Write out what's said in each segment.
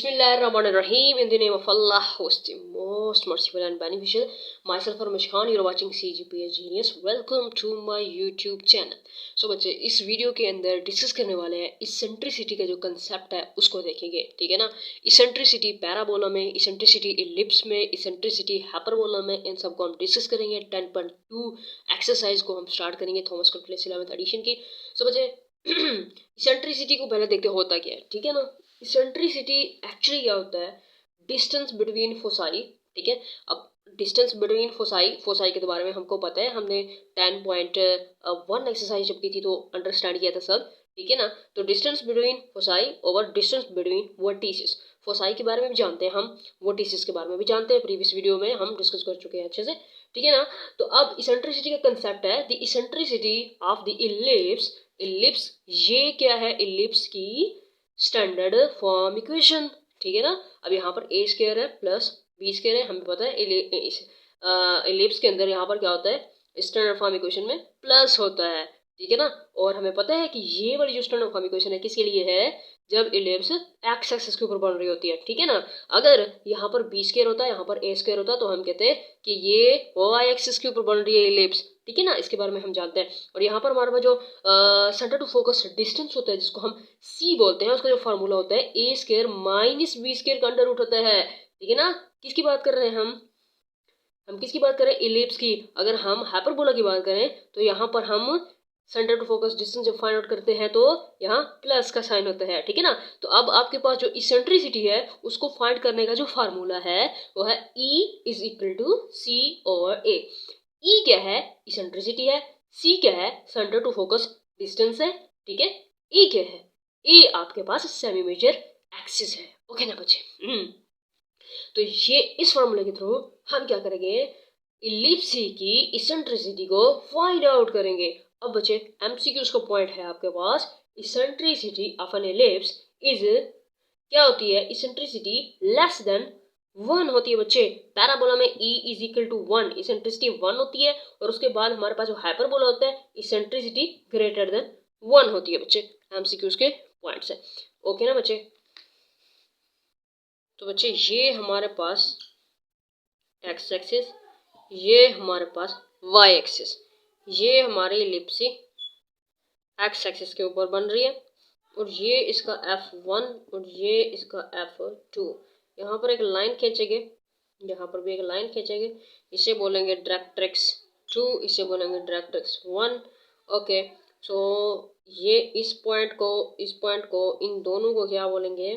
Bismillahirrahmanirrahim. In the name of Allah, who is the most merciful and beneficial. Myself Farmish Khan, you're watching CGPS Genius. Welcome to my YouTube channel. So बच्चे इस video के अंदर discuss करने वाले हैं eccentricity का जो concept है उसको देखेंगे, ठीक है ना। इसेंट्रिसिटी पैराबोला में, इसेंट्रिसिटी इलिप्स में, इसेंट्रिसिटी हाइपरबोला में, इन सबको हम डिस्कस करेंगे। 10.2 एक्सरसाइज को हम स्टार्ट करेंगे थॉमस कैलकुलस 11th एडिशन की। सो बच्चे इसेंट्रिसिटी को पहले देखते होता क्या है, ठीक है ना। इसेंट्रिसिटी एक्चुअली क्या होता है, डिस्टेंस बिटवीन फोसाई, ठीक है। अब डिस्टेंस बिटवीन फोसाई के बारे में हमको पता है, हमने 10.1 एक्सरसाइज जब की थी तो अंडरस्टैंड किया था सब, ठीक है ना। तो distance between foci over distance between vertices, foci के बारे में भी जानते हैं हम, वर्टिसेस के बारे में भी जानते हैं, प्रीवियस वीडियो में हम डिस्कस कर चुके हैं अच्छे से, ठीक है ना। तो अब इसेंट्रिसिटी का कंसेप्ट है the eccentricity of the ellipse. Ellipse ये क्या है, इलिप्स की स्टैंडर्ड फॉर्म इक्वेशन, ठीक है ना। अब यहाँ पर ए स्क्वायर है प्लस बी स्क्वायर है, हमें पता है इलिप्स के अंदर यहाँ पर क्या होता है, स्टैंडर्ड फॉर्म इक्वेशन में प्लस होता है, ठीक है ना। और हमें पता है कि ये वाली जो स्टैंडर्ड फॉर्म इक्वेशन है किसके लिए है, जब इलिप्स एक्स एक्सिस के ऊपर बन रही होती है, ठीक है ना। अगर यहाँ पर बी स्क्वायर होता है, यहाँ पर ए स्क्वायर होता है, तो हम कहते हैं कि ये वाई एक्सिस के ऊपर बन रही है इलिप्स, ठीक है ना। इसके बारे में हम जानते हैं। और यहाँ पर हमारे पास जो सेंटर टू फोकस डिस्टेंस होता है जिसको हम सी बोलते हैं, उसका जो फार्मूला होता है A square minus B square का अंडर रूट होता है, ठीक है ना। किसकी बात कर रहे हैं हम किसकी बात करें, इलिप्स की। अगर हम हाइपरबोला की बात करें तो यहाँ पर हम सेंटर टू फोकस डिस्टेंस जब फाइंड आउट करते हैं तो यहाँ प्लस का साइन होता है, ठीक है ना। तो अब आपके पास जो इसेंट्रिसिटी है उसको फाइंड करने का जो फार्मूला है वो है E is equal to C over A. E क्या है, इसेंट्रिसिटी है, C क्या है, सेंटर टू फोकस डिस्टेंस है, ठीक है। E क्या है, E आपके पास सेमी मेजर एक्सिस है, ओके ना बच्चे। तो ये इस फॉर्मूले के थ्रू हम क्या करेंगे, इलिप्स की इसेंट्रिसिटी को फाइंड आउट करेंगे। अब बच्चे एमसीक्यूज का पॉइंट है आपके पास, eccentricity of an ellipse is क्या होती है, इसेंट्रिसिटी लेस देन 1 होती है बच्चे। पैराबोला में E is equal to 1, eccentricity 1 होती है। और उसके बाद हमारे पास जो हाइपरबोला होता है इसेंट्रिसिटी ग्रेटर देन 1 होती है बच्चे। एमसीक्यूज के पॉइंट्स है, ओके ना बच्चे। तो बच्चे ये हमारे पास एक्स एक्सिस, ये हमारे पास वाई एक्सिस, ये हमारी इलिप्स एक्स एक्सिस के ऊपर बन रही है। और ये इसका F1 और ये इसका F2। यहाँ पर एक लाइन खींचेंगे, यहाँ पर भी एक लाइन खींचेंगे, इसे बोलेंगे डायरेक्ट्रिक्स 2, इसे बोलेंगे डायरेक्ट्रिक्स 1, ओके। सो ये इस पॉइंट को इन दोनों को क्या बोलेंगे,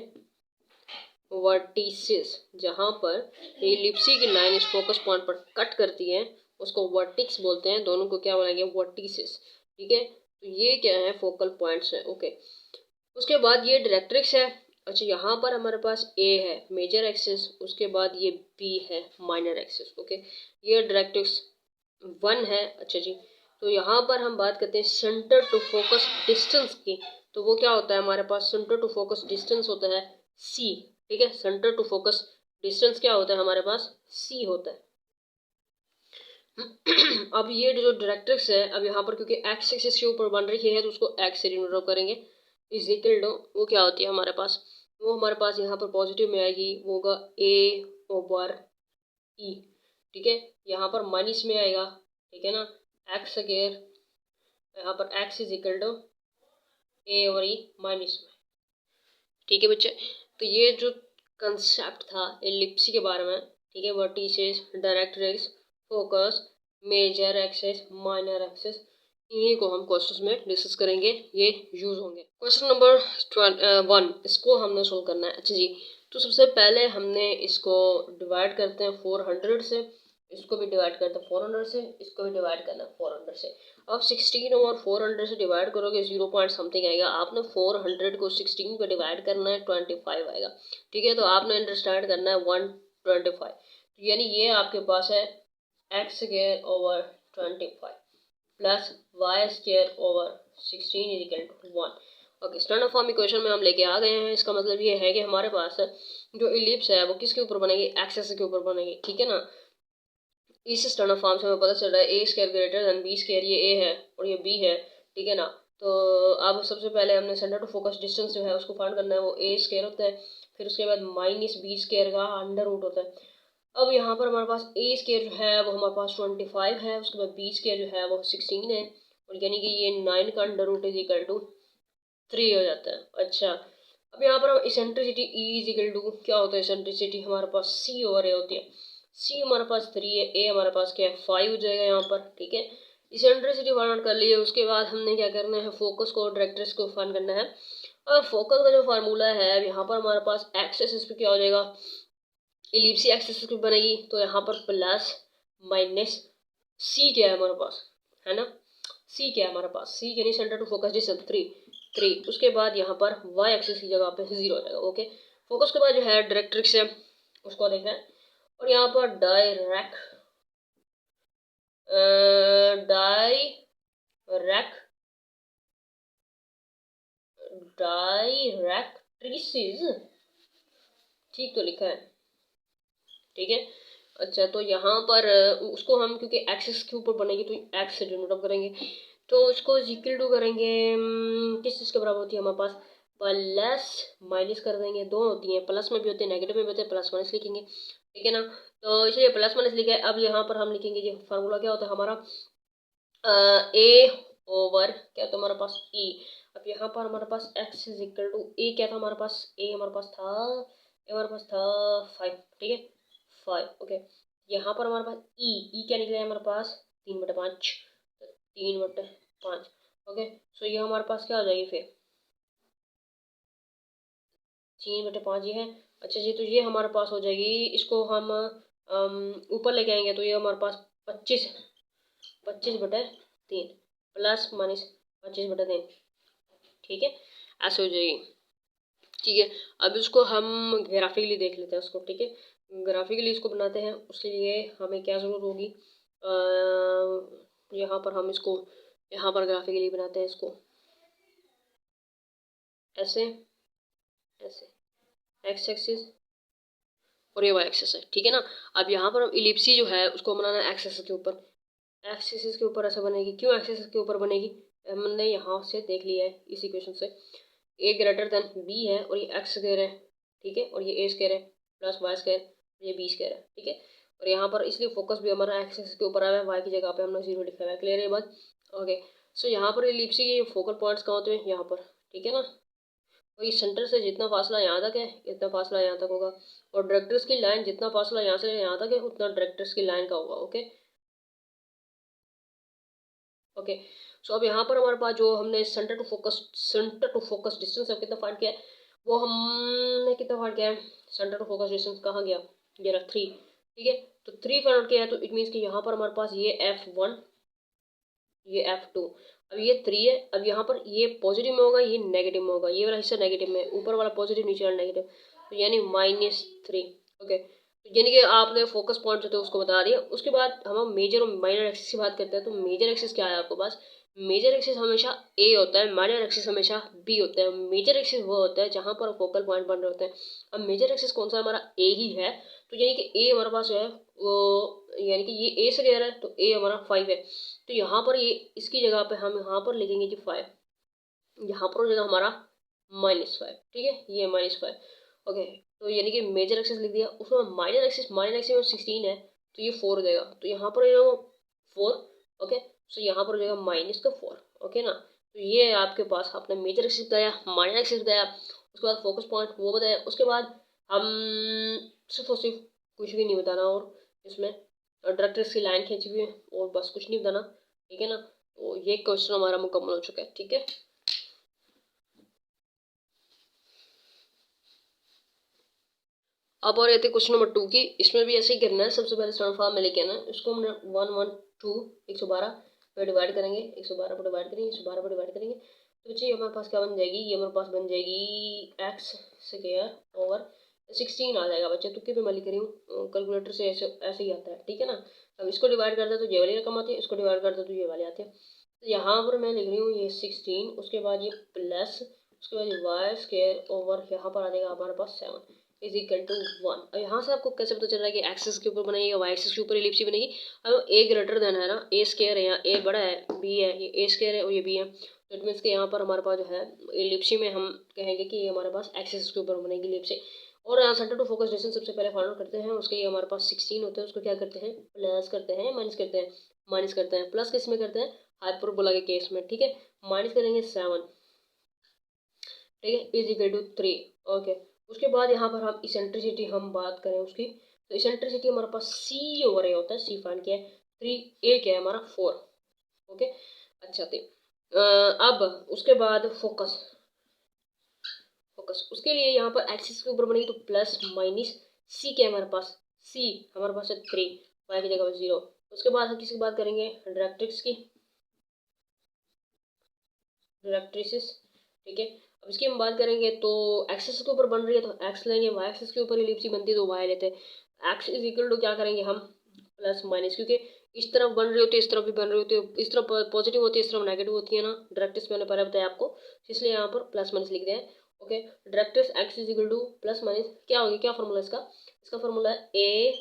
वर्टिसेस। जहाँ पर इलिप्स की लाइन इस फोकस पॉइंट पर कट करती है उसको वर्टिक्स बोलते हैं, दोनों को क्या बोलेंगे, वर्टिसेस, ठीक है। तो ये क्या है, फोकल पॉइंट्स है, ओके। उसके बाद ये डायरेक्ट्रिक्स है। अच्छा, यहाँ पर हमारे पास A है मेजर एक्सिस, उसके बाद ये B है माइनर एक्सिस, ओके। ये डायरेक्ट्रिक्स 1 है। अच्छा जी, तो यहाँ पर हम बात करते हैं सेंटर टू फोकस डिस्टेंस की। तो वो क्या होता है, हमारे पास सेंटर टू फोकस डिस्टेंस होता है C, ठीक है। सेंटर टू फोकस डिस्टेंस क्या होता है हमारे पास, C होता है। अब ये जो डायरेक्ट्रिक्स है, अब यहाँ पर क्योंकि एक्स एक्सिस के ऊपर बन रही है तो उसको एक्स से डिनोट करेंगे, इज इक्वल टू वो क्या होती है हमारे पास, वो हमारे पास यहाँ पर पॉजिटिव में आएगी, वो होगा A ओवर E, ठीक है। यहाँ पर माइनस में आएगा, ठीक है ना, एक्स स्क्वायर, यहाँ पर X is equal to A ओवर E माइनस में, ठीक है बच्चे। तो ये जो कंसेप्ट था एलिप्स के बारे में, ठीक है, vertices, directrix, focus, major axis, minor axis, इन्हीं को हम क्वेश्चंस में डिस्कस करेंगे, ये यूज होंगे। क्वेश्चन नंबर 1 इसको हमने सोल्व करना है। अच्छा जी, तो सबसे पहले हमने इसको डिवाइड करते हैं 400 से, इसको भी डिवाइड करते हैं 400 से, इसको भी डिवाइड करना है 400 से। अब 16 और 400 से डिवाइड करोगे 0 पॉइंट समथिंग आएगा। आपने 400 को 16 पे डिवाइड करना है 25 आएगा, ठीक है। तो आपने अंडरस्टैंड करना है 125, तो यानी ये आपके पास है X square over 25 plus Y square over 16 is equal to 1, okay. Standard form equation में हम लेके आ गए हैं। इसका मतलब ये है कि हमारे पास जो इलिप्स है वो किसके ऊपर बनेगी, एक्सिस के ऊपर बनेगी, ठीक है ना। इस स्टैंडर्ड फॉर्म से हमें पता चल रहा है A square greater than B square, ये ए है और ये बी है, ठीक है ना। तो अब सबसे पहले हमने सेंटर टू फोकस डिस्टेंस जो है उसको फाइंड करना है, वो ए स्क्वायर होता है, फिर उसके बाद माइनस बी स्क्वायर का अंडर रूट होता है। अब यहाँ पर हमारे पास ए स्क्वायर जो है वो हमारे पास 25 है, उसके बाद बी स्क्वायर जो है वो 16 है, और यानी कि ये 9 का under root is equal to 3 हो जाता है। अच्छा, अब यहाँ पर हम eccentricity E is equal to क्या होता है, इसेंट्रिसिटी हमारे पास सी ओवर ए होती है। सी हमारे पास 3 है, ए हमारे पास क्या है 5 हो जाएगा यहाँ पर। ठीक है, इसेंट्रिसिटी फाइंड आउट कर लिए, उसके बाद हमने क्या करना है, फोकस को डायरेक्ट्रिक्स को फाइंड करना है। अब फोकस का जो फार्मूला है यहाँ पर हमारे पास एक्स एक्सिस पे क्या हो जाएगा, इलिप्सी एक्सिस की बनेगी, तो यहाँ पर प्लस माइनस सी क्या है हमारे पास, है ना, सी क्या है हमारे पास, सी यानी सेंटर टू फोकस डिस्टेंस 3। उसके बाद यहाँ पर वाई एक्सिस की जगह पे 0 हो जाएगा। ओके, फोकस के बाद जो है डायरेक्ट्रिक्स है उसको देखना है, और यहाँ पर डायरेक्ट्रिसेस, ठीक तो लिखा है, ठीक है। अच्छा, तो यहाँ पर उसको हम क्योंकि एक्सिस के ऊपर बनेगी तो एक्स से डिनोट करेंगे, तो उसको इक्वल टू करेंगे किस चीज़ के बराबर होती है हमारे पास, प्लस माइनस कर देंगे, दो होती हैं, प्लस में भी होते हैं नेगेटिव में भी होते हैं, प्लस माइनस लिखेंगे, ठीक है ना। तो इसलिए प्लस माइनस लिखा है। अब यहाँ पर हम लिखेंगे ये फार्मूला क्या होता है हमारा, ए ओवर क्या होता है हमारे पास ई। अब यहाँ पर हमारे पास एक्स इज इक्वल टू ए क्या था हमारे पास, ए हमारे पास था 5, ठीक है 5। ओके, यहाँ पर हमारे पास ई क्या निकला है हमारे पास 3/5, 3/5। ओके, सो ये हमारे पास क्या हो जाएगी फिर 3/5 ये है। अच्छा जी, तो ये हमारे पास हो जाएगी, इसको हम ऊपर लेके आएंगे तो ये हमारे पास 25/3 प्लस माइनस 25/3, ठीक है, ऐसे हो जाएगी। ठीक है, अब इसको हम ग्राफिकली देख लेते हैं उसको, ठीक है, ग्राफिकली इसको बनाते हैं। उसके लिए हमें क्या ज़रूरत होगी, यहाँ पर हम इसको यहाँ पर ग्राफिकली बनाते हैं इसको ऐसे ऐसे, एक्स एक्सिस और ये वाई एक्सिस है, ठीक है ना। अब यहाँ पर हम इलिप्सी जो है उसको बनाना है एक्स एक्सिस के ऊपर, एक्स एक्सिस के ऊपर ऐसा बनेगी, क्यों एक्स एक्सिस के ऊपर बनेगी, हमने यहाँ से देख लिया है इस इक्वेशन से, ए ग्रेटर देन बी है और ये एक्स स्क्वायर है, ठीक है, और ये ए स्क्वायर है प्लस वाई स्क्वायर, ये बी स्क्वायर है, ठीक है। और यहाँ पर इसलिए फोकस भी हमारा एक्स एक्सिस के ऊपर आया है, वाई की जगह पे हमने 0 लिखा हुआ है, क्लियर है बात। ओके, सो यहाँ पर इलिप्सी के फोकल पॉइंट्स कहाँ होते हैं, यहाँ पर, ठीक है ना। और इस सेंटर से जितना फासला यहाँ तक है इतना फासला यहाँ तक होगा, और डायरेक्ट्रिक्स की लाइन जितना फासला यहाँ से यहाँ तक है उतना डायरेक्ट्रिक्स की लाइन का होगा। ओके ओके, सो अब यहाँ पर हमारे पास जो हमने सेंटर टू फोकस डिस्टेंस है कितना फाइंड किया है, वो हमने कितना फाइंड किया है, सेंटर टू फोकस डिस्टेंस कहाँ गया, ये रहा 3, ठीक है। तो 3 फाइंड आउट किया है, तो इट मीन्स कि यहाँ पर हमारे पास ये F1 ये F2, अब ये 3 है। अब यहाँ पर ये पॉजिटिव में होगा, ये नेगेटिव में होगा, ये वाला हिस्सा नेगेटिव में, ऊपर वाला पॉजिटिव नीचे वाला नेगेटिव, तो यानी -3। ओके, तो यानी कि आपने फोकस पॉइंट जो थे उसको बता दिया। उसके बाद हम मेजर और माइनर एक्सिस की बात करते हैं, तो मेजर एक्सिस क्या है आपके पास, मेजर एक्सिस हमेशा ए होता है, माइनर एक्सिस हमेशा बी होता है। मेजर एक्सिस वो होता है जहाँ पर फोकल पॉइंट बन रहे होते हैं। अब मेजर एक्सिस कौन सा हमारा ए ही है, तो यानी कि ए हमारे पास जो है वो, यानी कि ये ए से कह रहा है तो ए हमारा 5 है, तो यहाँ पर ये इसकी जगह पे हम यहाँ पर लिखेंगे कि 5, यहाँ पर हो जाएगा हमारा -5, ठीक है, ये -5। ओके, तो यानी कि मेजर एक्सिस लिख दिया, उसमें माइनर एक्सिस में 16 है, तो ये 4 हो जाएगा, तो यहाँ पर हो जाएगा 4। ओके, सो यहाँ पर हो जाएगा -4। ओके ना, तो ये आपके पास आपने मेजर एक्सिस बताया, माइनर एक्सिस बताया, उसके बाद फोकस पॉइंट वो बताया, उसके बाद हम सिर्फ और सिर्फ कुछ भी नहीं बताना, और इसमें डायरेक्ट्रिक्स की लाइन खींची हुई है और बस कुछ नहीं बताना, ठीक है ना। तो ये क्वेश्चन हमारा मुकम्मल हो चुका है, ठीक है। अब और आते क्वेश्चन नंबर 2 की, इसमें भी ऐसे ही करना है, सबसे पहले स्टैंडर्ड फॉर्म में लेके आना है, इसको हमने 112 पे डिवाइड करेंगे, 112 पे डिवाइड करेंगे, 112 पे डिवाइड करेंगे, तो बच्चे हमारे पास क्या बन जाएगी, ये हमारे पास बन जाएगी एक्स स्क्वायर ओवर 16 आ जाएगा। बच्चे तुक्के पे मैं लिख रही हूँ, कैलकुलेटर से ऐसे ही आता है, ठीक है ना। अब इसको डिवाइड करते तो ये वाली रकम आती है, इसको डिवाइड करते तो ये वाली आती है, तो यहाँ पर मैं लिख रही हूँ ये 16, उसके बाद ये प्लस, उसके बाद ये वाई स्क्वायर ओवर यहाँ पर आ जाएगा हमारे पास 7 इज इक्वल टू 1। अब यहाँ से आपको कैसे पता चल रहा है कि एक्सिस के ऊपर बनेगी या वाई एक्सिस के ऊपर इलिप्सी बनेगी। अब ए ग्रेटर देन है ना, ए स्क्वायर है, यहाँ ए बड़ा है बी है, ये ए स्क्वायर है और ये बी है, तो इट मीन्स कि यहाँ पर हमारे पास जो है इलिप्सी में हम कहेंगे कि ये हमारे पास एक्सिस के ऊपर बनेगी इलिप्सी। और यहाँ सेंटर टू फोकस डिस्टेंस सबसे पहले फाइंड आउट करते हैं। उसके ये हमारे पास 16 होते हैं, उसको क्या करते हैं, प्लस करते हैं, माइनस करते हैं, माइनस करते हैं, प्लस किस में करते हैं, हाइपरबोला के केस में, ठीक है। माइनस करेंगे 7, ठीक है, इज इक्वल टू 3, ओके। उसके बाद यहाँ पर हम इसेंट्रिसिटी हम बात करें उसकी, तो इसेंट्रिसिटी हमारे पास सी ओवर ए होता है, सी फाइंड किया है, 3, ए क्या है हमारा 4, ओके। अच्छा तो अब उसके बाद फोकस, फोकस उसके लिए यहाँ पर एक्सिस के ऊपर बनेगी तो प्लस माइनस, सी क्या है हमारे पास, सी हमारे पास है 3, वाई की जगह पर 0। उसके बाद हम किसकी बात करेंगे, डायरेक्ट्रिक्स की, डायरेक्ट्रिसिस, ठीक है। अब इसकी हम बात करेंगे तो एक्सिस के ऊपर बन रही है तो एक्स लेंगे, वाई एक्सिस के ऊपर इलिप्स बनती है तो वाई लेते हैं। एक्स इज इक्वल टू क्या करेंगे हम, प्लस माइनस, क्योंकि इस तरफ बन रही होती है, इस तरफ भी बन रही होती है, इस तरफ पॉजिटिव होती है, इस तरफ नेगेटिव होती है ना, डायरेक्ट्रिक्स मैंने पहले बताया आपको, इसलिए यहाँ पर प्लस माइनस लिख दिया है, okay. Directrix x is equal to plus minus क्या होगी, क्या फॉर्मूला इसका, इसका फॉर्मूला है ए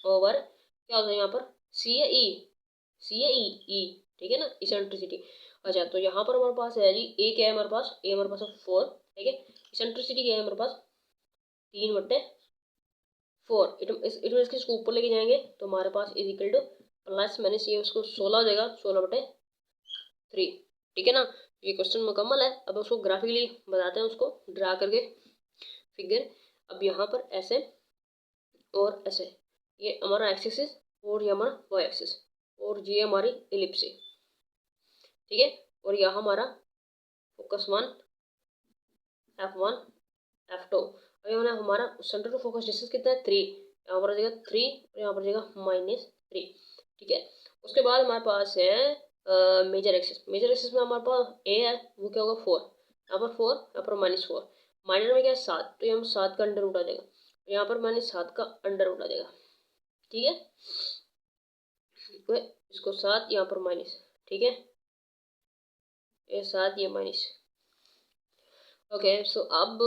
ओवर क्या होता है यहाँ पर, सी या ई, सी या ई, ई, ठीक है ना, इसेंट्रिसिटी। अच्छा तो यहाँ पर हमारे पास है जी ए क्या है हमारे पास, ए हमारे पास है 4, ठीक है। इसेंट्रिसिटी क्या है हमारे पास 3/4, इट मीन इसको ऊपर लेके जाएंगे तो हमारे पास is equal to plus minus ये उसको 16 हो जाएगा, 16/3, ठीक है ना। ये क्वेश्चन मुकम्मल है। अब उसको ग्राफिकली बताते हैं, उसको ड्रा करके फिगर। अब यहाँ पर ऐसे और ऐसे, ये हमारा एक्सिस और ये हमारा वाई एक्सिस, और ये हमारी इलिप्स, ठीक है। और यह हमारा फोकस 1, F1, F2। और यहाँ हमारा सेंटर टू फोकस डिस्टेंस कितना है 3, यहाँ पर जाएगा 3 और यहाँ पर जाएगा -3, ठीक है। उसके बाद हमारे पास है मेजर एक्सिस, मेजर एक्सिस में हमारे पास ए है, वो क्या होगा 4, यहाँ पर 4, यहाँ पर -4, माइनर में क्या है 7, तो यहाँ 7 का अंडर उठा देगा, यहाँ पर -7 का अंडर उठा देगा, ठीक है। इसको 7 यहाँ पर माइनस, ठीक है, ये 7 ये माइनस, ओके। सो अब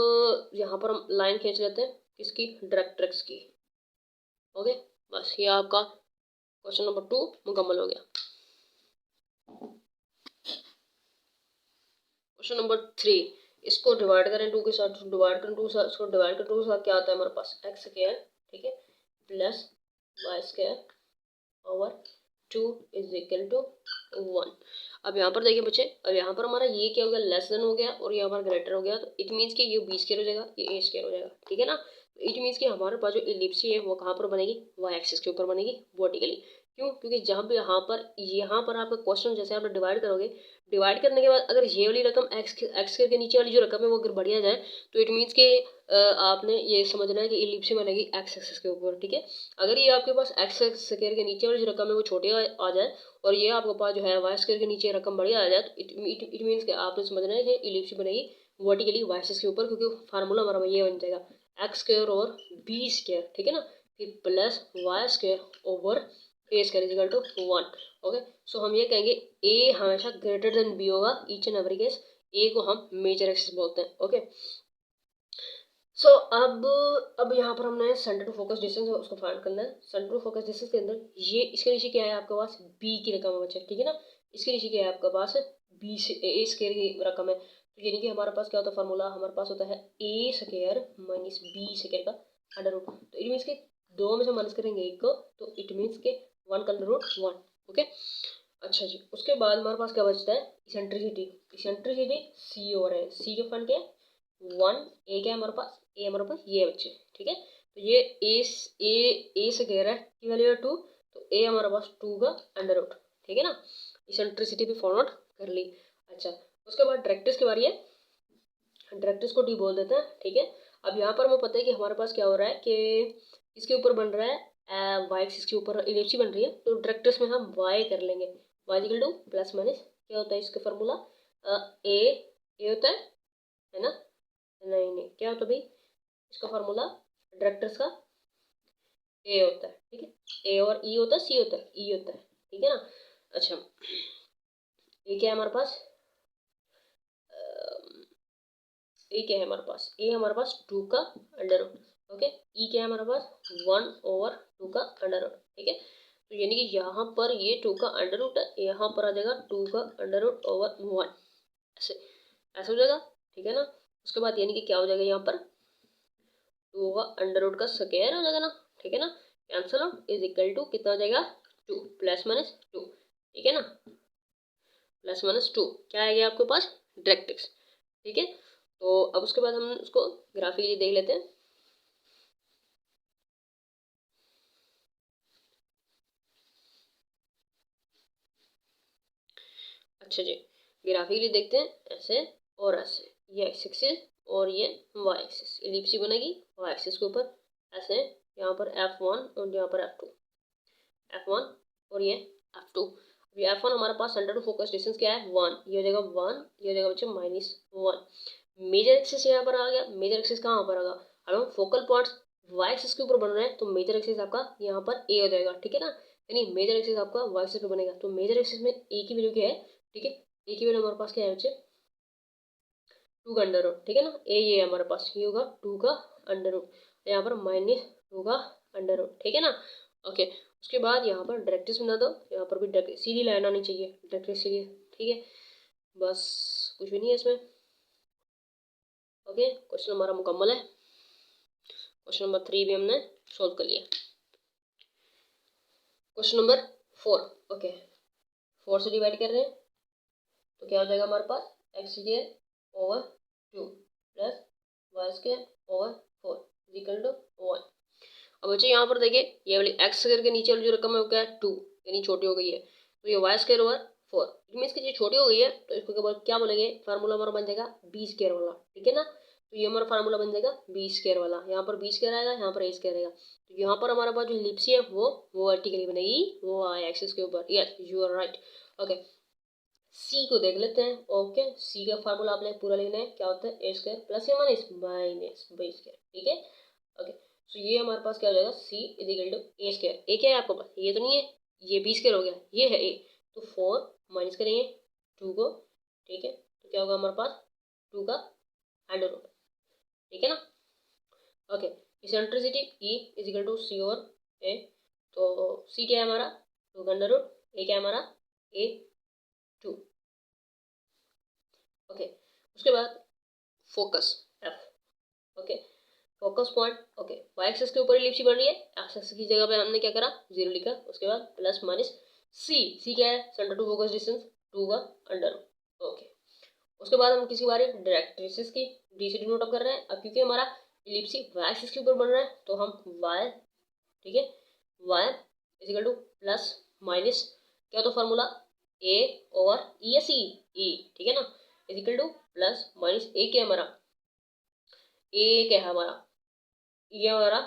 यहाँ पर हम लाइन खींच लेते हैं किसकी, डायरेक्ट्रिक्स की, ओके। बस ये आपका क्वेश्चन नंबर 2 मुकम्मल हो गया। क्वेश्चन नंबर 3, इसको डिवाइड करें 2 के साथ, डिवाइड करें 2 साथ, इसको डिवाइड करें 2 के साथ, क्या आता है हमारे पास एक्स स्क्वायर, ठीक है, plus Y square over 2 is equal to 1। अब यहाँ पर देखिए बच्चे, अब यहाँ पर हमारा ये क्या हो गया, लेस देन हो गया और ये हमारा ग्रेटर हो गया, तो इट मीन्स कि ये बी स्क्वायर हो जाएगा, ये ए स्क्वायर हो जाएगा, ठीक है ना। इट मीन्स कि हमारे पास जो इलिप्स है वो कहाँ पर बनेगी, वाई एक्सिस के ऊपर बनेगी वर्टिकली। क्यों, क्योंकि जहाँ पे यहाँ पर आपका क्वेश्चन जैसे आप डिवाइड करोगे, डिवाइड करने के बाद अगर ये वाली रकम एक्स के नीचे वाली जो रकम है वो अगर बढ़िया जाए तो इट मीन्स कि आपने ये समझना है कि इलिप्स बनेगी एक्स एक्सिस के ऊपर, ठीक है। अगर ये आपके पास एक्स स्क्वायर के नीचे वाली जो रकम है वो छोटी आ जाए और ये आपके पास जो है वाई स्क्वायर के नीचे रकम बढ़िया आ जाए, तो इट मीन्स कि आपने समझना है कि इलिप्स बनेगी वर्टिकली वाई एक्सिस के ऊपर, क्योंकि फार्मूला हमारा ये बन जाएगा X square over B square, ठीक है ना, फिर plus Y square over A square equal to 1, okay. So हम ये कहेंगे ए हमेशा ग्रेटर देन बी होगा, each and every case, A को हम मेजर एक्सिस बोलते हैं, ओके। सो अब यहाँ पर हमने सेंटर टू फोकस डिस्टेंस उसको फाइंड करना है। सेंटर टू फोकस डिस्टेंस के अंदर ये इसके नीचे क्या है आपके पास, बी की रकम है बच्चे, ठीक है ना, इसके नीचे क्या है आपके पास, बी से ए स्क्वायर की रकम है, तो यानी कि हमारे पास क्या होता है फार्मूला, हमारे पास होता है A square minus B square का अंडर रूट, तो इट मीन्स के दो में से माइनस करेंगे एक को, तो इट मीन्स के 1 का अंडर रूट 1, ओके। अच्छा जी, उसके बाद हमारे पास क्या बचता है, इसेंट्रिसिटी, इसेंट्रिसिटी सी और है, सी के फंड क्या है 1, ए क्या है हमारे पास, ए हमारे पास ये बच्चे, ठीक है। तो ये ए से कह रहा है की वैल्यू है 2, तो ए हमारे पास 2 का अंडर रूट, ठीक है ना। इसेंट्रिसिटी भी फाइंड आउट कर ली। अच्छा उसके बाद डायरेक्ट्रिक्स की बारी है, डायरेक्ट्रिक्स को डी बोल देते हैं, ठीक है। अब यहाँ पर हमें पता है कि हमारे पास क्या हो रहा है कि इसके ऊपर बन रहा है वाई एक्सिस के ऊपर इलिप्स बन रही है, तो डायरेक्ट्रिक्स में हम वाई कर लेंगे, Y equal to plus minus क्या होता है इसका फार्मूला, ए ए होता है ना, नहीं क्या होता है भाई इसका फार्मूला डायरेक्टर्स का, ए होता है, ठीक है, ए और ई होता है, सी होता है, ई होता है, ठीक है ना। अच्छा ये क्या है हमारे पास, ए क्या है हमारे पास, ए हमारे पास 2 का अंडर रूट, ओके। ई क्या है हमारे पास 1 ओवर 2 का अंडर रूट, ठीक है। तो यानी कि यहाँ पर ये 2 का अंडर रूट है, यहाँ पर आ जाएगा 2 का अंडर रूट ओवर 1, ऐसे ऐसे हो जाएगा, ठीक है ना। उसके बाद यानी कि क्या हो जाएगा यहाँ पर 2 होगा अंडर रूट का स्क्वायर हो जाएगा ना, ठीक है ना, cancel out is equal to कितना हो जाएगा 2 प्लस माइनस 2, ठीक है ना, प्लस माइनस 2 क्या आएगा आपके पास डायरेक्ट्रिक्स, ठीक है। तो अब उसके बाद हम उसको ग्राफिकली देख लेते हैं। अच्छा जी, ग्राफिकली देखते हैं ऐसे और ऐसे, ये एक्स एक्सिस और ये वाई एक्सिस, इलिप्सी बनेगी वाई एक्सिस के ऊपर ऐसे, यहाँ पर F1 और यहाँ पर F1 और ये F2। ये F1 हमारे पास सेंटर टू फोकस डिस्टेंस क्या है 1, ये हो जाएगा 1, ये हो जाएगा बच्चे -1। मेजर एक्सिस यहाँ पर आ गया, मेजर एक्सिस कहाँ पर आएगा, अब हम फोकल पॉइंट्स वाई एक्सिस के ऊपर बन रहे हैं तो मेजर एक्सिस आपका यहाँ पर ए हो जाएगा, ठीक है ना, यानी मेजर एक्सिस आपका वाई एक्सिस पे बनेगा। तो मेजर एक्सिस में ए की वैल्यू क्या है, ठीक है, ए की वैल्यू हमारे पास क्या है बच्चे 2 का अंडर रूट, ठीक है ना, ये हमारे पास ये होगा 2 का अंडर रूट, यहाँ पर -2 का अंडर रूट, ठीक है ना। ओके, उसके बाद यहाँ पर डायरेक्ट्रिक्स बना दो, यहाँ पर भी डायरेक्ट सीधी लाइन आनी चाहिए, डायरेक्ट्रिक्स सीधी, ठीक है, बस कुछ भी नहीं है इसमें। ओके, क्वेश्चन हमारा मुकम्मल है। क्वेश्चन नंबर 3 भी हमने सोल्व कर लिया। क्वेश्चन नंबर 4, ओके, 4 से डिवाइड कर रहे हैं तो क्या हो जाएगा हमारे पास x²/2 plus y² over 4 equal to 1। अब बच्चे यहाँ पर देखिए ये वाली x करके नीचे वाली जो रकम है वो क्या है 2, यानी छोटी हो गई है, तो ये y² ओवर 4 मीन्स कि ये छोटी हो गई है, तो इसको क्या बोलेंगे, फार्मूला हमारा बन जाएगा b² वाला, ठीक है ना। तो ये हमारा फार्मूला बन जाएगा b² वाला, यहाँ पर b² आएगा, यहाँ पर a² आएगा, तो यहाँ पर हमारे पास जो इलिप्स है वो वर्टिकली बनेगी, वो y एक्सिस के ऊपर, yes you are right. Okay, C को देख लेते हैं। ओके, सी का फार्मूला आपने पूरा लेना है, क्या होता है a² प्लस या माइनस b², ठीक है। ओके, तो ये हमारे पास क्या हो जाएगा c is equal to a², A क्या है आपके पास, ये तो नहीं है, ये b² हो गया, ये है a, तो 4 माइनस करेंगे 2 को, ठीक है, तो क्या होगा हमारे पास 2 का अंडर रूट, ठीक है ना। Okay, eccentricity E is equal to c over a, तो c क्या है हमारा 2 का अंडर रूट, a क्या है हमारा a2। ओके, उसके बाद focus F, okay, focus point, okay, Y axis के ऊपर इलिप्स बन रही है, एक्स एक्सिस की जगह पे हमने क्या करा 0 लिखा, उसके बाद प्लस माइनस सी क्या है सेंटर टू फोकस डिस्टेंस 2 का अंडर रूट। ओके, उसके बाद हम किसी बारे डायरेक्ट्रिक्स की डी से डिनोट कर रहे हैं, अब क्योंकि हमारा इलिप्स वाई एक्सिस के ऊपर बन रहा है तो हम वाई, ठीक है, Y is equal to plus minus क्या होता है formula A over E, S E, ठीक है ना, is equal to plus minus A क्या है हमारा, ए क्या है हमारा, ये हमारा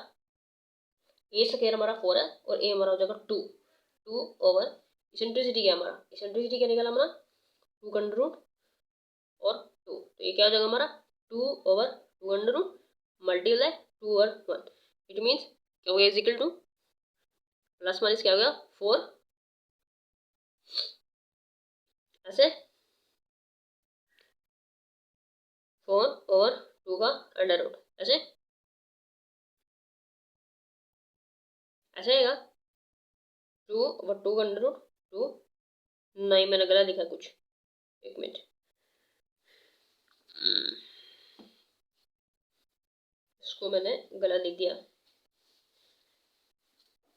a² हमारा 4 है और a हमारा हो जाएगा 2 ओवर इसेंट्रिसिटी क्या है हमारा, इसेंट्रिसिटी क्या निकाला हमारा 2 का अंडर रूट और 2, तो ये क्या हो जाएगा हमारा 2 over 2 under root multiply 2 over 1, it means क्या हो गया is equal to plus minus क्या हो गया 4 ऐसे 4 ओवर 2 का अंडर रूट ऐसे ऐसे आएगा 2 ओवर 2 का अंडर रूट 2, नहीं मैंने गलत लिखा कुछ, एक मिनट, इसको मैंने गलत लिख दिया,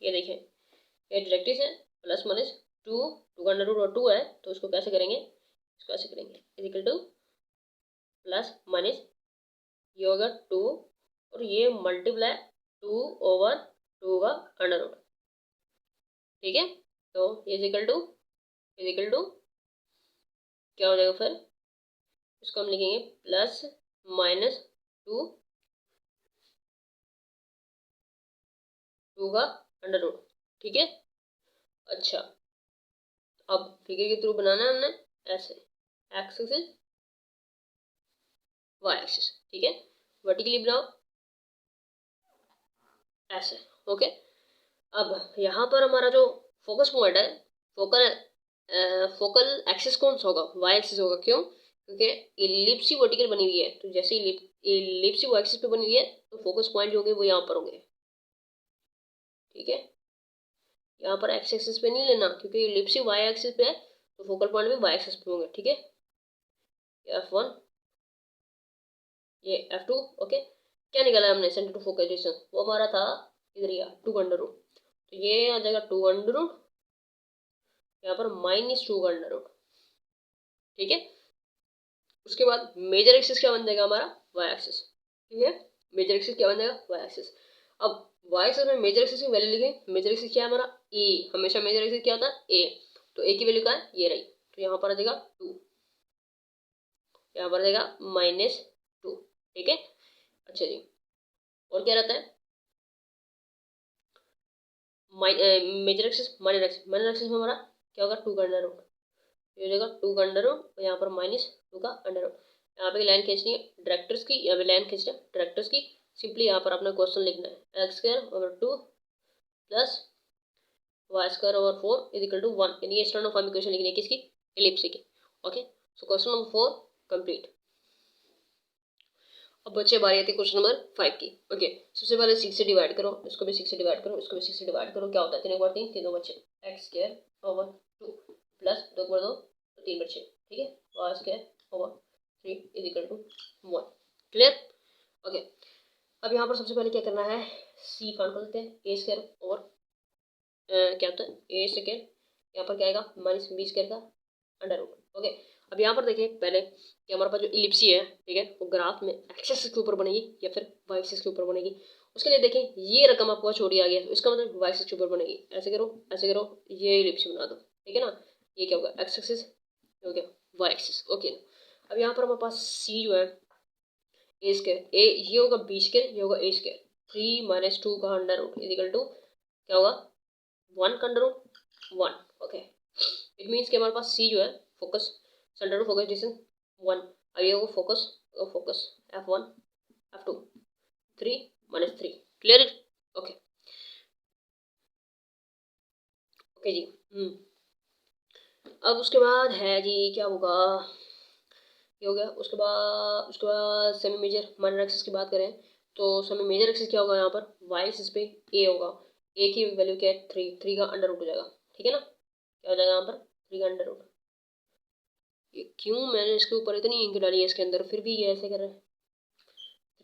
ये देखें ये डायरेक्ट्रिक्स है, प्लस माइनस 2 का अंडर रूट और 2 है, तो इसको कैसे करेंगे, इसको ऐसे करेंगे is equal to plus minus ये होगा 2 और ये मल्टीप्लाई 2 ओवर 2 का अंडर रूट, ठीक है, तो ये इज इक्वल टू क्या हो जाएगा फिर, इसको हम लिखेंगे प्लस माइनस 2 का अंडर रूट, ठीक है। अच्छा, अब फिगर के थ्रू बनाना है हमने ऐसे एक्स एक्सिस वाई एक्सिस, ठीक है, वर्टिकली बनाओ ऐसे। ओके, अब यहाँ पर हमारा जो फोकस पॉइंट है, फोकल एक्सिस कौन सा होगा, वाई एक्सिस होगा, क्यों, क्योंकि इलिप्स वर्टिकल बनी हुई है, तो जैसे इलिप्स वाई एक्सिस पे बनी हुई है तो फोकस पॉइंट जो होंगे वो यहाँ पर होंगे, ठीक है, यहाँ पर एक्स एक्सिस पे नहीं लेना क्योंकि इलिप्स वाई एक्सिस पे है तो फोकल पॉइंट भी वाई एक्सिस पे होंगे, ठीक है, F1 ये F2, ओके, क्या निकाला है हमने सेंटर टू फोकस डिस्टेंस, वो हमारा था इधर ही 2 √, तो ये आ जाएगा 2 √, यहाँ पर -2 √, ठीक है। उसके बाद मेजर एक्सिस क्या बन जाएगा हमारा, वाई एक्सिस, ठीक है। मेजर एक्सिस क्या बन जाएगा, वाई एक्सिस। अब वाई एक्सिस में मेजर एक्सिस की वैल्यू लिखें, मेजर एक्सिस क्या है हमारा ए, हमेशा मेजर एक्सिस क्या होता है ए, तो ए की वैल्यू क्या है, ये रही, तो यहाँ पर आ जाएगा 2, यहाँ पर आ जाएगा -2, ठीक है। अच्छा जी, और क्या रहता है, major axis minor axis, minor axis में हमारा क्या होगा 2 का अंडर रूट, ये हो जाएगा 2 का अंडर रूट, और यहाँ पर -2 का अंडर रूट। यहाँ पे लाइन खींचनी है डायरेक्टर्स की, यहाँ पे लाइन खींचना है डायरेक्टर्स की, सिंपली यहाँ पर अपना क्वेश्चन लिखना है x² / 2 प्लस y² / 4 = 1, यानी ये स्टैंडर्ड फॉर्म इक्वेशन लिखनी है किसकी, एलिप्स की। Okay, so question number 4 complete. अब बच्चे बारी आती है क्वेश्चन नंबर 5 की। ओके, सबसे पहले 6 से डिवाइड करो, इसको भी 6 से डिवाइड करो, इसको भी 6 से डिवाइड करो, क्या होता है 3 × 3 तीनों बच्चे, x² / 2 प्लस 2 × 2 तो 3 बच्चे, ठीक है, y² / 3 = 1, क्लियर। ओके, अब यहाँ पर सबसे पहले क्या करना है, c फाइंड कर लेते हैं, a² और क्या होता है a², यहाँ पर क्या आएगा -b² का अंडर रूट। ओके, अब यहाँ पर देखिए पहले कि हमारे पास जो इलिप्सी है, ठीक है, वो ग्राफ में एक्सिस के ऊपर बनेगी या फिर वाई एक्सिस के ऊपर बनेगी। उसके लिए देखें ये रकम आपको छोटी आ गया, तो इसका मतलब वाई एक्सिस के ऊपर बनेगी, ऐसे करो ऐसे करो, ये इलिप्सी बना दो, ठीक है ना। ये क्या होगा एक्स एक्सिस, हो गया वाई एक्सिस। ओके, अब यहाँ पर हमारे पास सी जो है a², ए ये होगा b², ये होगा a², 3 - 2 का अंडर रूट = क्या होगा 1 का under root 1। Okay, it means कि हमारे पास सी जो है focus, centre to focus distance 1, अब ये होगा focus f1 f2 3 - 3, clear. Okay okay जी। अब उसके बाद है जी क्या होगा, ये हो गया। उसके बाद सेमी मेजर माइनर एक्सिस की बात करें, तो सेमी मेजर एक्सिस क्या होगा, यहाँ पर वाई एक्सिस पे ए होगा, ए की वैल्यू क्या है 3 का अंडर रूट हो जाएगा, ठीक है ना, क्या हो जाएगा यहाँ पर 3 का अंडर रूट। ये क्यों मैंने इसके ऊपर इतनी इंक डाली है इसके अंदर, फिर भी ये ऐसे कर रहे हैं,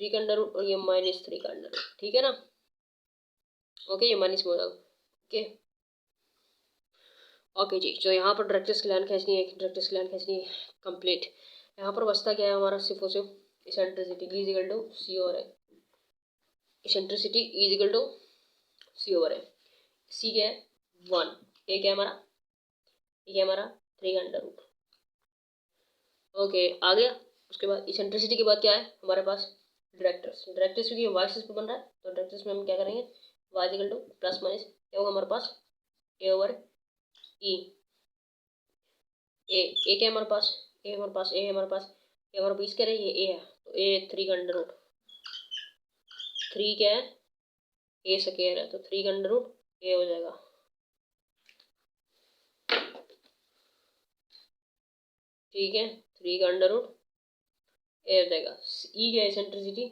3 का अंडर रूट और ये -3 का अंडर रूट, ठीक है ना। ओके, ये माइनस में हो जाएगा। ओके ओके जी, तो यहाँ पर डायरेक्टर्स की लाइन खींचनी है, डायरेक्टर्स की लाइन खींचनी है कंप्लीट। यहाँ पर बचता क्या है हमारा, सिर्फ और सिर्फ इसेंट्रिसिटी = c ओवर है, इसेंट्रिसिटी = c ओवर है। c क्या है 1, ए क्या है हमारा, ए क्या है हमारा 3 का अंडर रूट। ओके, आ गया। उसके बाद इसेंट्रिसिटी के बाद क्या है हमारे पास, डायरेक्टर्स, डायरेक्टर्स क्योंकि वाई एक्सिस पे बन रहा है, तो डायरेक्टर्स में हम क्या करेंगे, y = प्लस माइनस क्या होगा हमारे पास, a ओवर ई, ए क्या है हमारे पास, ए हमारे पास ए है हमारे पास, ये हमारा बीस क्या है, ये ए है, तो ए 3 का अंडर रूट, 3 क्या है a² है, तो 3 का अंडर रूट ए हो जाएगा, ठीक है, 3 का अंडर रूट ए हो जाएगा। ई क्या है सेंट्रिसिटी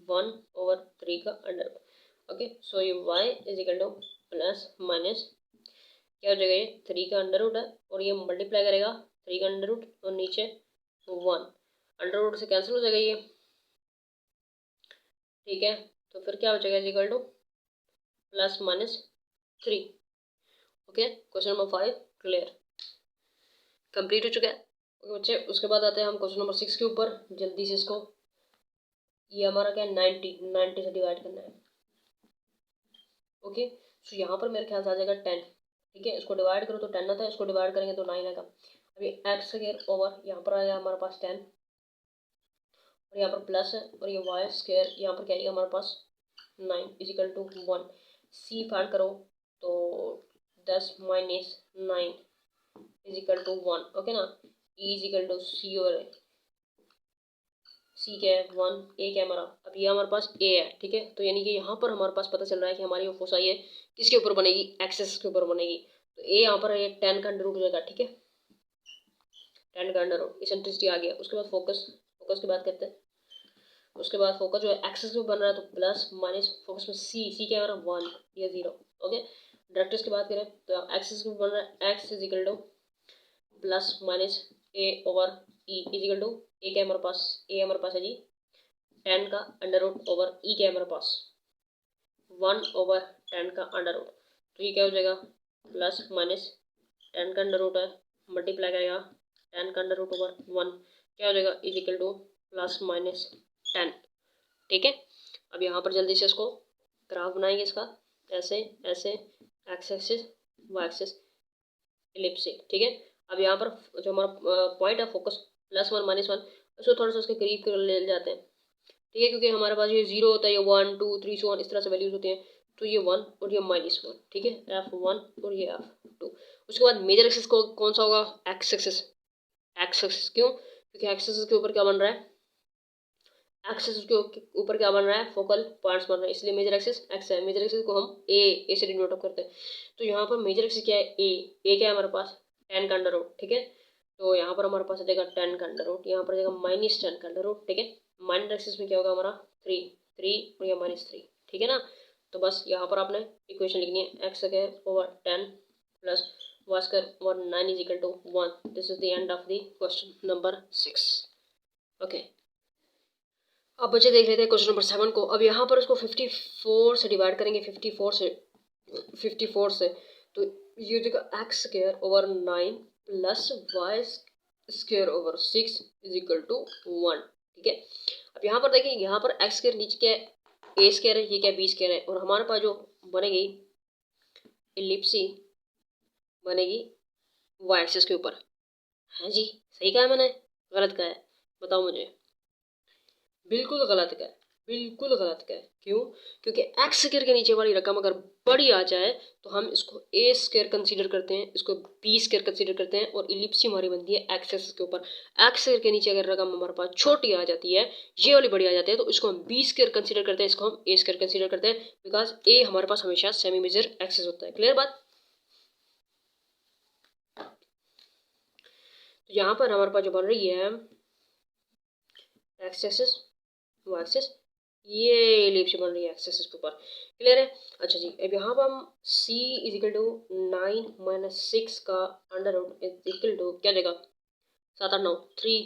1/3 का अंडर रूट। ओके, सो ये y = प्लस माइनस क्या हो जाएगा, ये 3 का अंडर रूट है, और ये मल्टीप्लाई करेगा 3 का अंडर रूट और नीचे 1, अंडर रूट से कैंसिल हो जाएगा ये, ठीक है। तो फिर क्या हो जाएगा = plus -3। Okay, question number 5 clear, complete हो चुका है। ओके बच्चे, उसके बाद आते हैं हम क्वेश्चन नंबर 6 के ऊपर, जल्दी से इसको, ये हमारा क्या है 90 से डिवाइड करना है। ओके, सो यहाँ पर मेरे ख्याल से आ जाएगा 10, ठीक है, इसको डिवाइड करो तो 10 आता है, इसको डिवाइड करेंगे तो 9 आएगा। अभी x² ओवर यहाँ पर आएगा हमारे पास 10, और यहाँ पर प्लस है, और ये y² यहाँ पर क्या आएगा हमारे पास 9 = 1। c फाइंड करो तो 10 - 9 = 1, ओके ना। e = c ओवर है, सी क्या है 1, ए क्या है हमारा, अब ये हमारे पास ए है, ठीक है, तो यानी कि यहाँ पर हमारे पास पता चल रहा है कि हमारी वो फोसाई है किसके ऊपर बनेगी, एक्सेस के ऊपर बनेगी, तो ए यहाँ पर ये 10 का अंडर रूट हो जाएगा, ठीक है, 10 का अंडर रूट, इसेंट्रिसिटी आ गया। उसके बाद फोकस की बात करते हैं। उसके बाद फोकस जो है एक्सेस के ऊपर बन रहा है, तो प्लस माइनस, फोकस में सी क्या है हमारा 1, ये 0। ओके, डायरेक्टर्स की बात करें तो एक्सेस के ऊपर बन रहा है x = plus minus A over ई = ए क्या है हमारे पास, ए हमारे पास है जी 10 का अंडर रूट ओवर ई क्या है हमारे पास 1/10 का अंडर रूट। तो ये क्या हो जाएगा प्लस माइनस 10 का अंडर रूट है मल्टीप्लाई करेगा 10 का अंडर रूट ओवर 1 क्या हो जाएगा is equal to plus minus 10। ठीक है, अब यहाँ पर जल्दी से इसको ग्राफ बनाएंगे इसका ऐसे ऐसे X axis Y axis ellipse से। ठीक है, अब यहाँ पर जो हमारा पॉइंट है फोकस +1 -1 उसको थोड़ा सा उसके करीब कर ले जाते हैं। ठीक है, क्योंकि हमारे पास ये 0 होता है, ये 1 2 3 सो 1 इस तरह से वैल्यूज होती हैं। तो ये 1 और ये -1। ठीक है, F1 और ये F2। उसके बाद मेजर एक्सिस को कौन सा होगा एक्स एक्सिस। एक्स एक्सिस क्यों, क्योंकि एक्स एक्सिस के ऊपर क्या बन रहा है एक्सिस के ऊपर क्या बन रहा है फोकल पॉइंट्स बन रहे हैं, इसलिए मेजर एक्सिस एक्स है। मेजर एक्सिस को हम ए से डिनोट करते हैं। तो यहाँ पर मेजर एक्सिस क्या है ए क्या है हमारे पास 10 का अंडर रूट। ठीक है, तो यहाँ पर हमारे पास आ जाएगा 10 का अंडर रूट, यहाँ पर जाएगा -10 का अंडर रूट। ठीक है, माइनस एक्सिस में क्या होगा हमारा 3 और यह -3। ठीक है ना, तो बस यहाँ पर आपने इक्वेशन लिखनी है X square over 10 plus Y square over 9 is equal to 1। This is the end of the question number 6। Okay, अब बच्चे देख लेते हैं क्वेश्चन नंबर 7 को। अब यहाँ पर उसको 54 से डिवाइड करेंगे 54 से तो ये हो जाएगा X square over 9 plus Y square over 6 is equal to 1। ठीक है, अब यहाँ पर देखिए यहाँ पर एक्स स्क्वायर नीचे क्या है ए स्क्वायर है, ये क्या बी स्क्वायर है, और हमारे पास जो बनेगी इलिप्सी बनेगी वाई एक्सिस के ऊपर। हाँ जी, सही कहा है मैंने गलत कहा है बताओ मुझे। बिल्कुल गलत का है, बिल्कुल गलत का है। क्यों, क्योंकि एक्स स्क्वायर के नीचे वाली रकम अगर बड़ी आ जाए तो हम इसको ए स्क्वायर कंसीडर करते हैं, इसको बी स्क्वायर कंसीडर करते हैं, और इलिप्सी हमारी बनती है एक्स एक्सिस के ऊपर। एक्स स्क्वायर के नीचे अगर रकम हमारे पास छोटी आ जाती है, ये वाली बड़ी आ जाती है, तो इसको हम बी स्क्वायर कंसीडर करते हैं, इसको हम ए स्क्वायर कंसीडर करते हैं, बिकॉज ए हमारे पास हमेशा सेमी मेजर एक्सिस होता है। क्लियर बात। तो यहाँ पर हमारे पास जो बन रही है एक्स एक्सिस वो एक्सिस, ये इलिप्स बन रही है एक्स एक्सिस के ऊपर। क्लियर है। अच्छा जी, अब यहाँ पर हम c इज इक्वल टू 9 - 6 का under root is equal to क्या देगा 7 8 9 3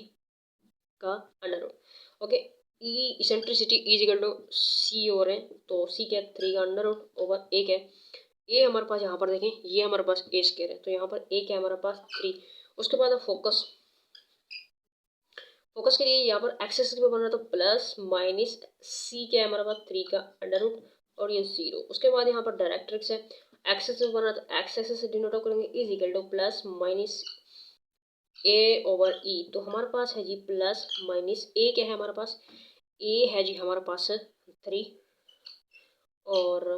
का under root. Okay, E eccentricity is equal to c over है, तो c क्या 3 का अंडर रूट ओवर एक है। ए हमारे पास यहाँ पर देखें ये हमारे पास ए स्क्वायर है, तो यहाँ पर ए क्या है हमारे पास 3। उसके बाद फोकस के लिए यहाँ पर एक्सेस पे बन रहा है, तो प्लस माइनस सी क्या है हमारे पास 3 का अंडर रूट और ये 0। उसके बाद यहाँ पर डायरेक्ट्रिक्स है, एक्सेस पे बन रहा है तो एक्स एक्सेस से डिनोट करेंगे is equal to plus minus A over E. तो हमारे पास है जी प्लस माइनस ए क्या है हमारे पास ए है जी हमारे पास 3 और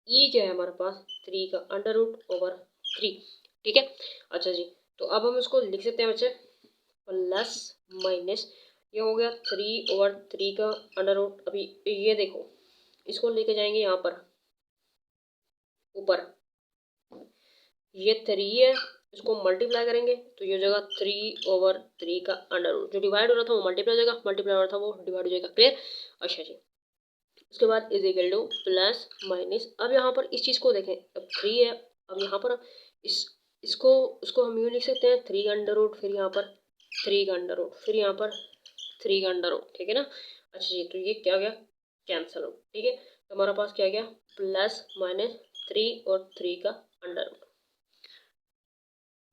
ई क्या है हमारे पास 3 का अंडर रूट ओवर 3। ठीक है, अच्छा जी, तो अब हम इसको लिख सकते हैं बच्चे प्लस माइनस ये हो गया 3/3 का अंडर रूट। अभी ये देखो इसको लेके जाएंगे यहाँ पर ऊपर, ये 3 है, इसको मल्टीप्लाई करेंगे तो ये हो जाएगा 3/3 का अंडर रूट। जो डिवाइड हो रहा था वो मल्टीप्लाई हो जाएगा, मल्टीप्लाई हो रहा था वो डिवाइड हो जाएगा। क्लियर। अच्छा जी, उसके बाद is equal to plus minus. अब यहाँ पर इस चीज़ को देखें, अब 3 है, अब यहाँ पर इसको हम यूँ लिख सकते हैं 3 का अंडर रूट, फिर यहाँ पर 3 का अंडर रूट, फिर यहाँ पर 3 का अंडर रूट। ठीक है ना। अच्छा जी, तो ये क्या गया कैंसिल हो। ठीक है, तो हमारे पास क्या गया प्लस माइनस 3 और 3 का अंडर रूट।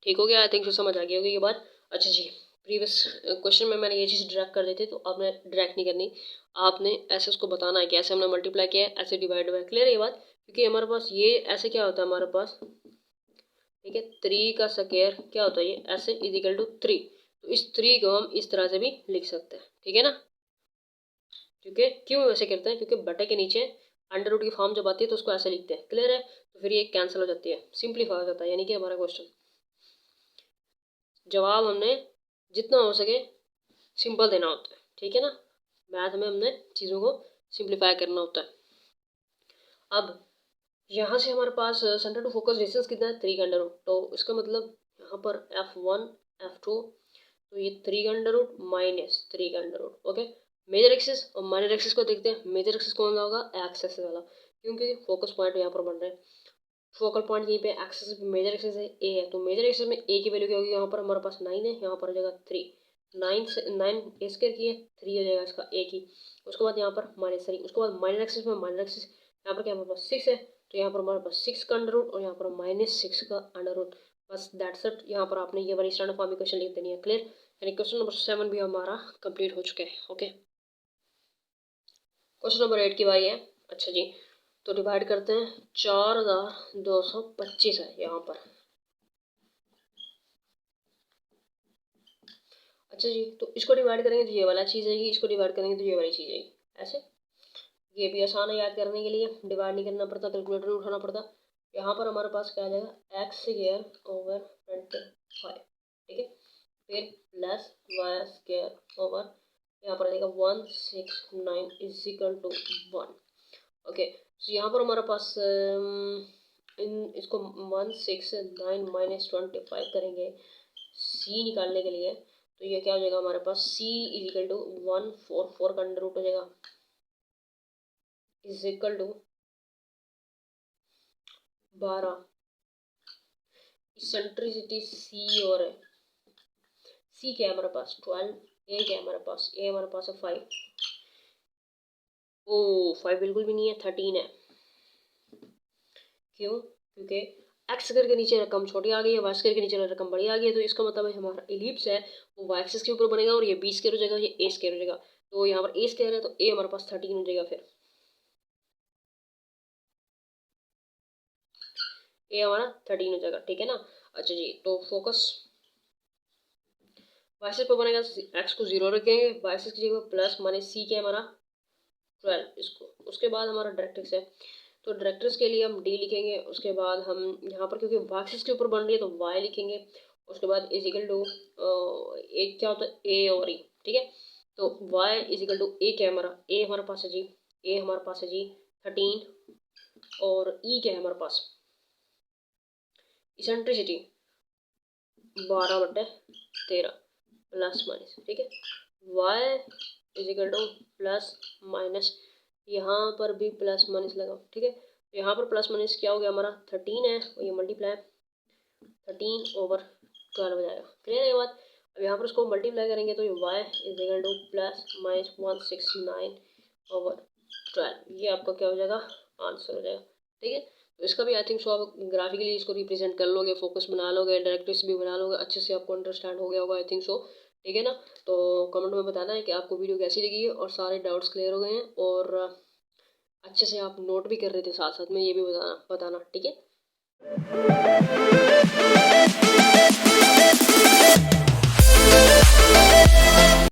ठीक हो गया, आई थिंक समझ आ गई होगी ये बात। अच्छा जी, प्रीवियस क्वेश्चन में मैंने ये चीज़ डायरेक्ट कर दी थी, तो आपने डायरेक्ट नहीं करनी, आपने ऐसे उसको बताना है कि ऐसे हमने मल्टीप्लाई किया है ऐसे डिवाइड हुआ है। क्लियर है ये बात, क्योंकि हमारे पास ये ऐसे क्या होता है हमारे पास, ठीक है 3 का स्क्वायर क्या होता है ये ऐसे इज इक्वल टू 3। तो इस 3 को हम इस तरह से भी लिख सकते हैं। ठीक है ना, क्योंकि क्यों ऐसे करते हैं, क्योंकि बटे के नीचे अंडर रूट की फॉर्म जब आती है तो उसको ऐसे लिखते हैं। क्लियर है, तो फिर ये कैंसिल हो जाती है, सिंप्लीफाई हो जाता है, यानी कि हमारा क्वेश्चन जवाब हमने जितना हो सके सिंपल देना होता है। ठीक है ना, मैथ में हमने चीज़ों को सिंप्लीफाई करना होता है। अब यहाँ से हमारे पास सेंटर टू फोकस डिस्टेंस कितना है 3 का अंडर रूट, तो इसका मतलब यहाँ पर F1 F2, तो ये 3 का अंडर रूट माइनस 3 का under root. Okay, major axis और माइनर एक्सिस को देखते हैं। मेजर एक्सिस कौन सा होगा एक्स एक्सिस वाला, क्योंकि फोकस पॉइंट यहाँ पर बन रहे हैं, फोकल पॉइंट यहीं पे एक्सिस मेजर एक्सिस है ए है, तो मेजर एक्सिस में ए की वैल्यू क्या होगी यहाँ पर हमारे पास 9 है, यहाँ पर हो जाएगा 3। 9 से 9 ए स्क्वायर की है, 3 हो जाएगा इसका ए की। उसके बाद यहाँ पर -3, उसके बाद माइनस एक्सिस में माइनस एक्सिस, यहाँ पर क्या हमारे पास 6 है, तो यहाँ पर हमारे पास 6 का अंडर रूट और यहाँ पर -6 का अंडर रूट। बस दैट्स इट। यहाँ पर आपने ये वाली स्टैंडर्ड फॉर्म इक्वेशन लिख देनी है। क्लियर? यानी क्वेश्चन नंबर 7 भी हमारा कंप्लीट हो चुका है। ओके, क्वेश्चन नंबर 8 की बारी है। अच्छा जी, तो डिवाइड करते हैं। 4225 है यहाँ पर। अच्छा जी, तो इसको डिवाइड करेंगे तो ये वाला चीज़ आएगी, इसको डिवाइड करेंगे तो ये वाली चीज़ आएगी। ऐसे ये भी आसान है याद करने के लिए, डिवाइड नहीं करना पड़ता, कैलकुलेटर नहीं उठाना पड़ता। यहाँ पर हमारे पास क्या आ जाएगा, एक्स स्क्वायर ओवर 25, ठीक है। फिर प्लस वाई स्क्वायर ओवर, यहाँ पर आ जाएगा 169 इज इक्वल टू 1। ओके, तो यहाँ पर हमारे पास इन इसको 169 माइनस 25 करेंगे सी निकालने के लिए, तो ये क्या हो जाएगा हमारे पास, सी इज इक्वल टू 144 का अंडर रूट हो जाएगा, इज इक्वल टू 12। इसेंट्रिसिटी सी और है, सी क्या है हमारे पास 12, ए क्या है हमारे पास, ए हमारे पास है 5। ओ 5 बिल्कुल भी नहीं है, 13 है। क्यों? क्योंकि एक्स स्क्वायर के नीचे रकम छोटी आ गई है, वाई स्क्वायर के नीचे रकम बड़ी आ गई है, तो इसका मतलब है हमारा एलिप्स है वो वाई एक्सिस के ऊपर बनेगा और ये बी स्क्वायर हो जाएगा, ये ए स्क्वायर हो जाएगा। तो यहाँ पर ए स्क्वायर है तो ए हमारे पास 13 हो जाएगा। फिर ए हमारा 13 हो जाएगा, ठीक है ना। अच्छा जी, तो फोकस वाई एक्सिस पर बनेगा, एक्स को 0 रखेंगे, वाई एक्सिस की जगह प्लस माने सी क्या है हमारा 12 इसको। उसके बाद हमारा डायरेक्ट्रिक्स है, तो डायरेक्ट्रिक्स के लिए हम डी लिखेंगे। उसके बाद हम यहाँ पर क्योंकि वाई एक्सिस के ऊपर बन रही है तो वाई लिखेंगे। उसके बाद इज इक्वल टू ए क्या होता है, ए और ई, ठीक है। तो वाई इज इक्वल टू ए क्या है हमारा, ए हमारे पास है जी, ए हमारे पास है जी 13 और ई क्या है हमारे पास, इसेंट्रिसिटी 12/13 प्लस माइनस, ठीक है। Y is equal to plus minus, यहाँ पर भी प्लस माइनस लगा, ठीक है। तो यहाँ पर प्लस माइनस क्या हो गया हमारा 13 है और ये मल्टीप्लाई 13/12 हो जाएगा। क्लियर है ये बात? अब यहाँ पर उसको मल्टीप्लाई करेंगे तो ये y is equal to plus minus 169/12, ये आपका क्या हो जाएगा, आंसर हो जाएगा, ठीक है। तो इसका भी आई थिंक सो आप ग्राफिकली इसको रिप्रेजेंट कर लोगे, फोकस बना लोगे, डायरेक्ट्रिक्स भी बना लोगे, अच्छे से आपको अंडरस्टैंड हो गया होगा आई थिंक सो, ठीक है ना। तो कमेंट में बताना है कि आपको वीडियो कैसी लगी है और सारे डाउट्स क्लियर हो गए हैं और अच्छे से आप नोट भी कर रहे थे साथ साथ में, ये भी बताना ठीक है।